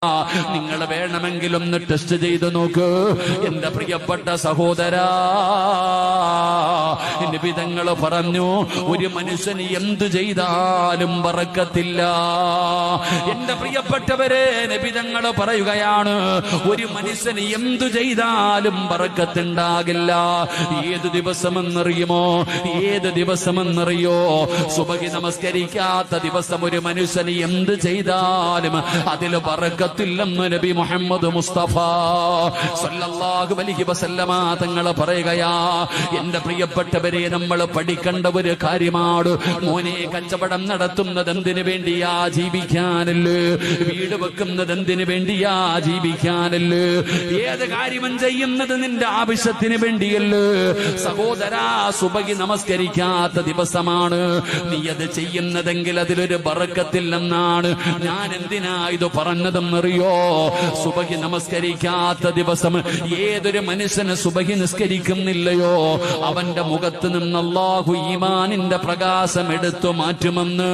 നിങ്ങൾ വേണമെങ്കിലൊന്ന് ടെസ്റ്റ് ചെയ്ത് നോക്ക് എന്റെ പ്രിയപ്പെട്ട സഹോദരാ. നബിതങ്ങൾ പറഞ്ഞു, ഒരു മനുഷ്യന് എന്തു ചെയ്താലും ബറക്കത്തില്ല. എന്റെ പ്രിയപ്പെട്ടവരെ, നബിതങ്ങൾ പറയുകയാണ്, ഒരു മനുഷ്യന് എന്തു ചെയ്താലും ബറക്കത്തുണ്ടാകില്ല. ഏത് ദിവസമെന്നറിയുമോ? ഏത് ദിവസമെന്നറിയോ? സുബഹി നമസ്കരിക്കാത്ത ദിവസം ഒരു മനുഷ്യന് എന്ത് ചെയ്താലും അതിൽ ബറക്കത്തില്ലെന്ന് നബി മുഹമ്മദ് മുസ്തഫ സല്ലല്ലാഹു അലൈഹി വസല്ലമ തങ്ങൾ പറയുകയാ. എന്റെ പ്രിയപ്പെട്ടവരെ, നമ്മൾ പഠിക്കേണ്ട ഒരു കാര്യമാണ്. മോനെ, കച്ചവടം നടത്തുന്നത് എന്തിനു വേണ്ടിയാ? ജീവിക്കാനല്ലേ. വീട് വെക്കുന്നത് എന്തിനു വേണ്ടിയാ? ജീവിക്കാനല്ലേ. ഏത് കാര്യവും ചെയ്യുന്നത് നിന്റെ ആവശ്യത്തിന് വേണ്ടിയല്ലേ. സഹോദരാ, സുബഹി നമസ്കരിക്കാത്ത ദിവസമാണ് നീ അത് ചെയ്യുന്നതെങ്കിൽ അതിലൊരു ബറക്കത്തില്ലെന്നാണ്. ഞാൻ എന്തിനാ ഇത് പറഞ്ഞതെന്നറിയോ? സുബഹി നമസ്കരിക്കാത്ത ദിവസം ഏതൊരു മനുഷ്യന് സുബഹി നിസ്കരിക്കുന്നില്ലയോ, അവന്റെ മുഖത്ത് നിന്ന് അല്ലാഹു ഈമാനിന്റെ പ്രകാശം എടുത്തു മാറ്റുമെന്ന്